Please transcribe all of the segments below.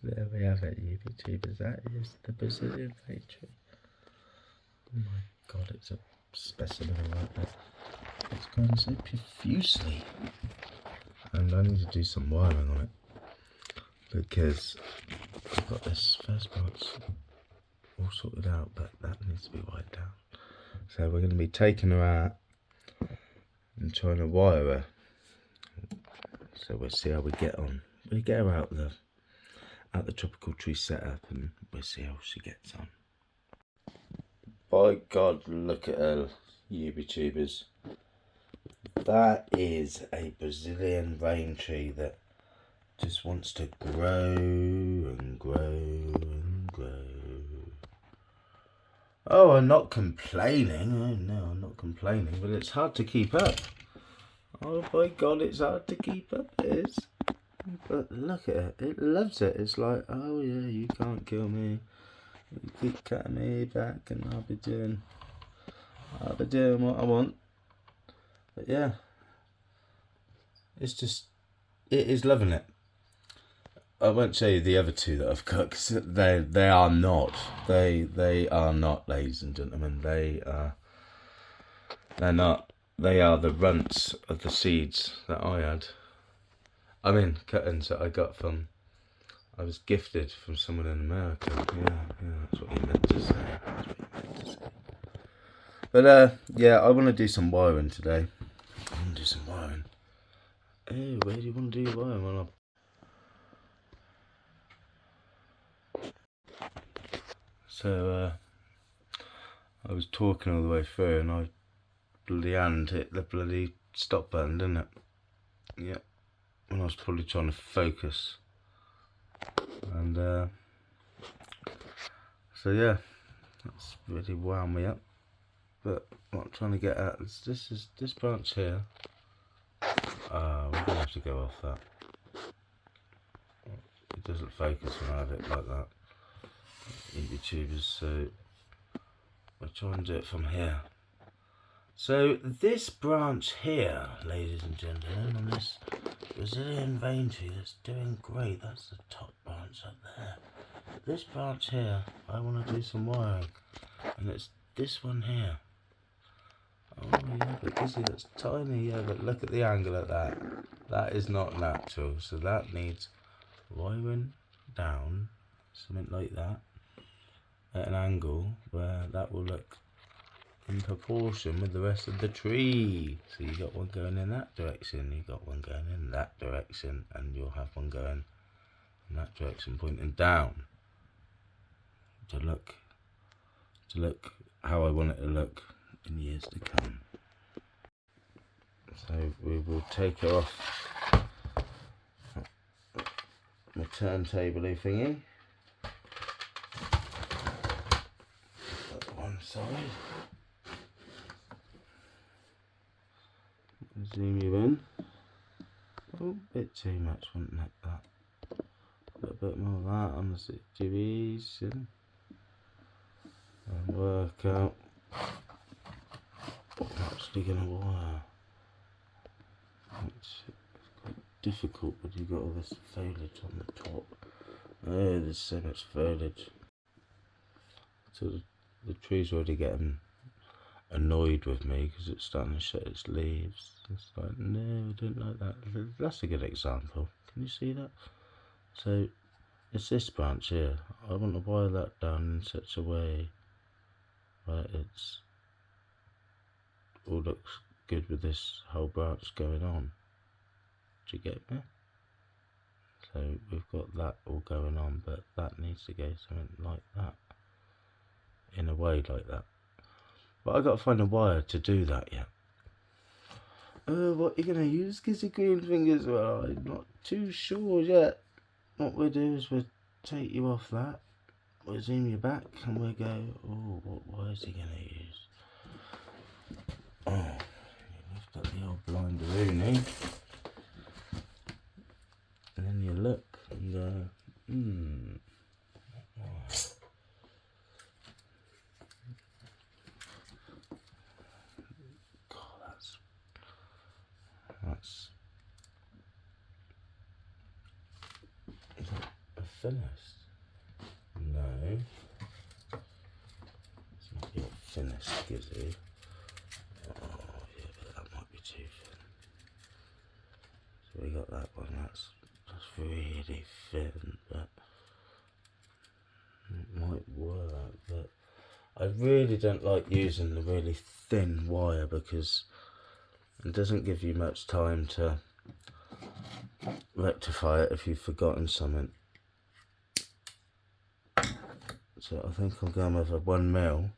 there we have it, YouTubers. That is the Brazilian fay tree. Oh my god, it's a specimen like that. It's grown so profusely. And I need to do some wiring on it, because I've got this first branch all sorted out, but that needs to be wired down. So we're going to be taking her out and trying to wire her. So we'll see how we get on. We'll get her out the tropical tree setup, and we'll see how she gets on. By God, look at her, YouTubers. That is a Brazilian rain tree that just wants to grow and grow and grow. Oh, I'm not complaining. Oh no, I'm not complaining, but it's hard to keep up. Oh by God, it's hard to keep up, it is. But look at it, it loves it. It's like, oh yeah, you can't kill me. You keep cutting me back and I'll be doing what I want. But yeah, it is loving it. I won't show you the other two that I've got, because they are not, ladies and gentlemen. They're not. They are the runts of the seeds that I had. I mean, cuttings that I got from. I was gifted from someone in America. Yeah, that's what he meant to say. But yeah, I want to do some wiring today. Hey, where do you want to do your wiring? Well, so I was talking all the way through, and I bloody hand hit the bloody stop button, didn't it? Yeah. And I was probably trying to focus. And so yeah, that's really wound me up. But what I'm trying to get at is this branch here. We're gonna have to go off that. It doesn't focus when I have it like that. YouTubers, so I'll try and do it from here. So this branch here, ladies and gentlemen, on this Brazilian vein tree that's doing great, that's the top branch up there. This branch here, I want to do some wiring, and it's this one here. Oh yeah, but you see that's tiny, yeah, but look at the angle of that. That is not natural, so that needs wiring down, something like that, at an angle where that will look in proportion with the rest of the tree. So you got one going in that direction, you got one going in that direction, and you'll have one going in that direction, pointing down to look how I want it to look in years to come. So we will take her off my turntable-y thingy. Put one side. Zoom you in. Oh, a bit too much, wouldn't it? That. A little bit more of that on the situation. And work out what I'm actually going to wire. It's quite difficult when you've got all this foliage on the top. Oh, there's so much foliage. So the tree's already getting annoyed with me because it's starting to shed its leaves. It's like, no, I don't like that. That's a good example. Can you see that? So it's this branch here. I want to wire that down in such a way where it's all looks good with this whole branch going on. Do you get me? So we've got that all going on, but that needs to go something like that, in a way like that. But I've got to find a wire to do that yet. Oh, what are you going to use, Kissy Green Fingers? Well, I'm not too sure yet. What we'll do is we'll take you off that, we'll zoom you back, and we'll go, oh, what wire is he going to use? Oh, lift up the old blindaroonie. And then you look and go, God, that's a thinnest. No. It's not your thinnest, Gizzy. Oh, yeah, but that might be too thin. So we got that one, that's really thin, but it might work, but I really don't like using the really thin wire because it doesn't give you much time to rectify it if you've forgotten something. So I think I'm going with a 1 mil.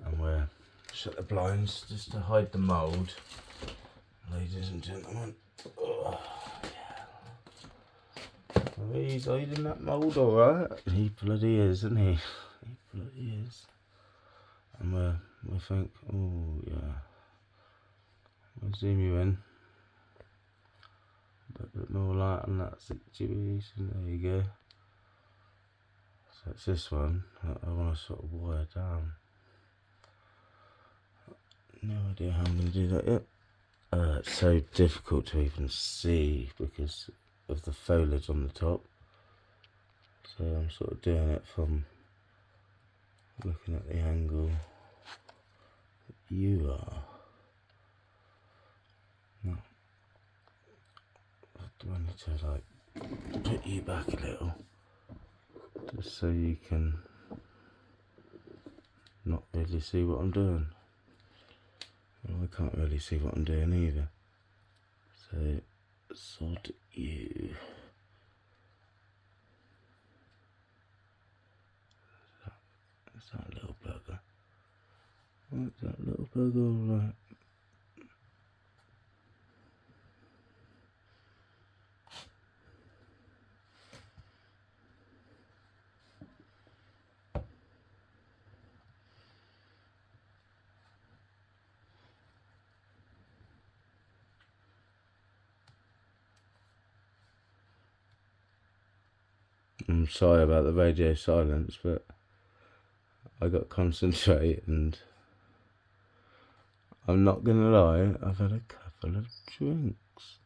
And we'll shut the blinds just to hide the mould. Ladies and gentlemen. Oh, yeah. Oh, he's hiding that mould alright. He bloody is, isn't he? He bloody is. And we'll think, oh yeah. We'll zoom you in. A bit more light on that situation. There you go. So it's this one that I want to sort of wire down. No idea how I'm going to do that yet. It's so difficult to even see because of the foliage on the top. So I'm sort of doing it from looking at the angle that you are. Now, do I need to like put you back a little just so you can not really see what I'm doing? Well, I can't really see what I'm doing either. So, sod you. Is that little bugger? What's that little bugger all right? I'm sorry about the radio silence, but I got to concentrate, and I'm not gonna lie, I've had a couple of drinks.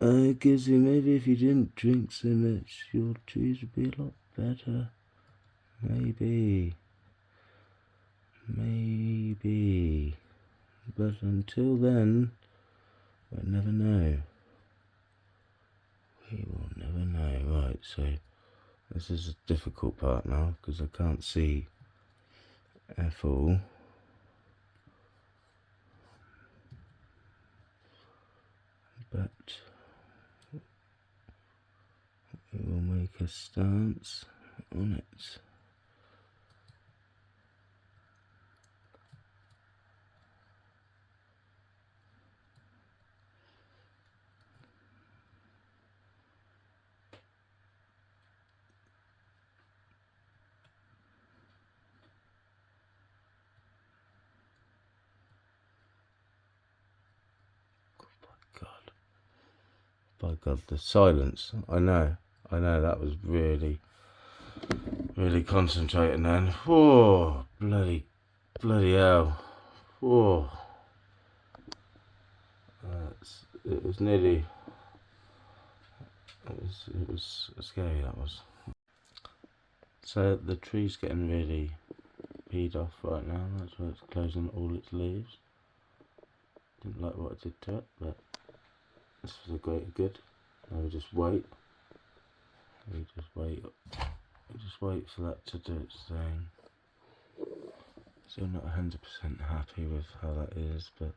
I guess maybe if you didn't drink so much, your trees would be a lot better. Maybe. But until then, we'll never know. We will never know. Right, so this is a difficult part now because I can't see F all. But we will make a stance on it. By God, the silence. I know that was really concentrating then. Oh, bloody hell. Oh. It was nearly, it was scary, that was. So the tree's getting really peed off right now. That's why it's closing all its leaves. Didn't like what I did to it, but it's for the greater good. Now we just wait. We just wait for that to do its thing. Still not 100% happy with how that is, but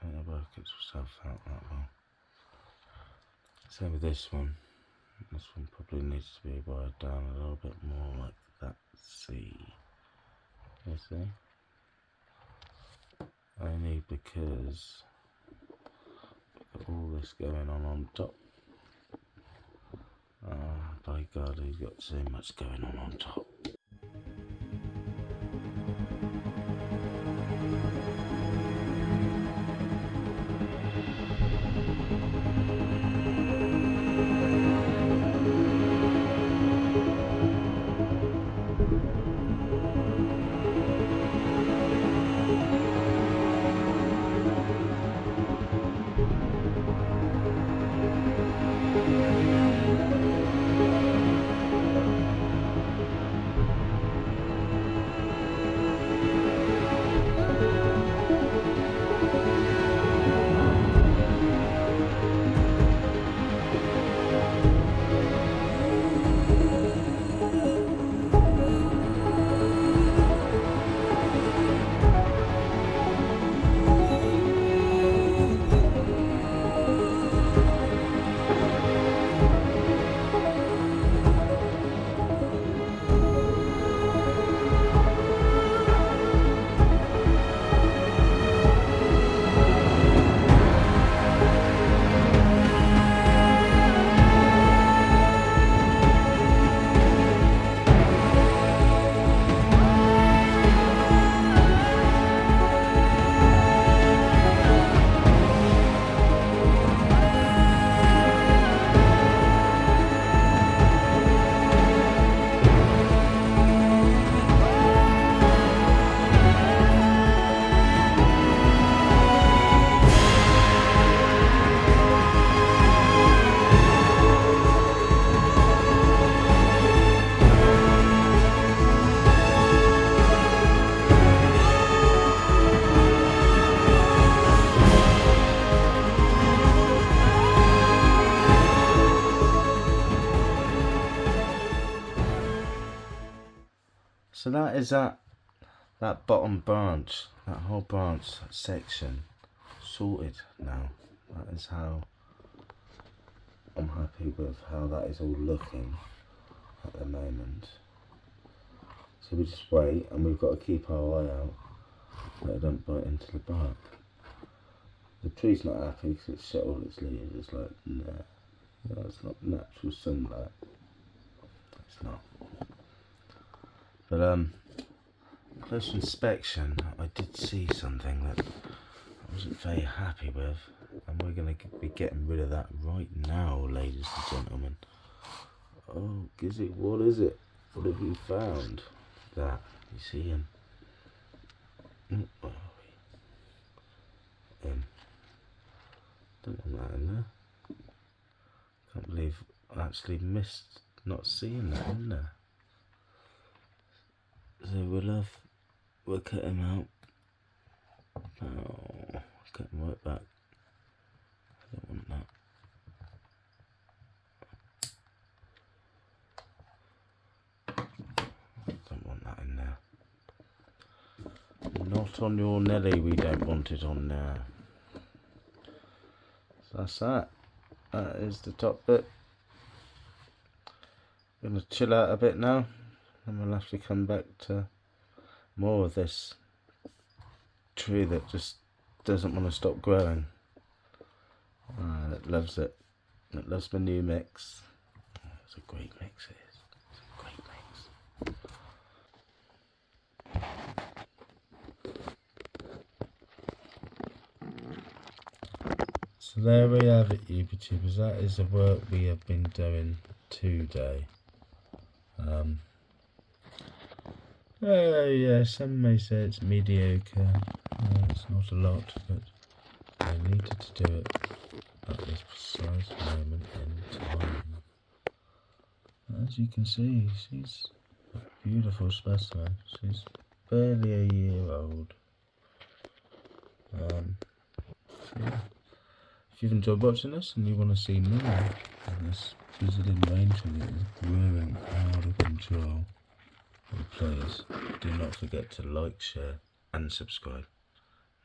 it'll work itself out that well. Same with this one. This one probably needs to be wired down a little bit more like that. See? You see? Only because we've got all this going on top. By God, he's got so much going on top. So that is that bottom branch, that whole branch, that section, sorted now. That is how I'm happy with how that is all looking at the moment. So we just wait, and we've got to keep our eye out that it don't bite into the bark. The tree's not happy because it's shut all its leaves. It's like, nah, no, it's not natural sunlight. It's not. But close inspection, I did see something that I wasn't very happy with, and we're going to be getting rid of that right now, ladies and gentlemen. Oh, Gizzy, what is it? What have you found? That, you see him? Where are we? Don't want that in there. Can't believe I actually missed not seeing that in there. So we'll cut him out. Oh, cut him right back. I don't want that. Don't want that in there. Not on your Nelly, we don't want it on there. So that's that. That is the top bit. I'm going to chill out a bit now, and we'll have to come back to more of this tree that just doesn't want to stop growing. It loves it. It loves my new mix. It's a great mix, it is. It's a great mix. So there we have it, YouTubers. That is the work we have been doing today. Yeah, some may say it's mediocre. It's not a lot, but I needed to do it at this precise moment in time. As you can see, she's a beautiful specimen. She's barely a year old. So yeah. If you've enjoyed watching this and you want to see more of this Brazilian raintree that is growing out of control, then please do not forget to like, share and subscribe.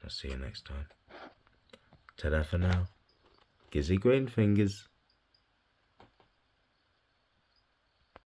I'll see you next time. Ta-da for now. Gizzy Green Fingers.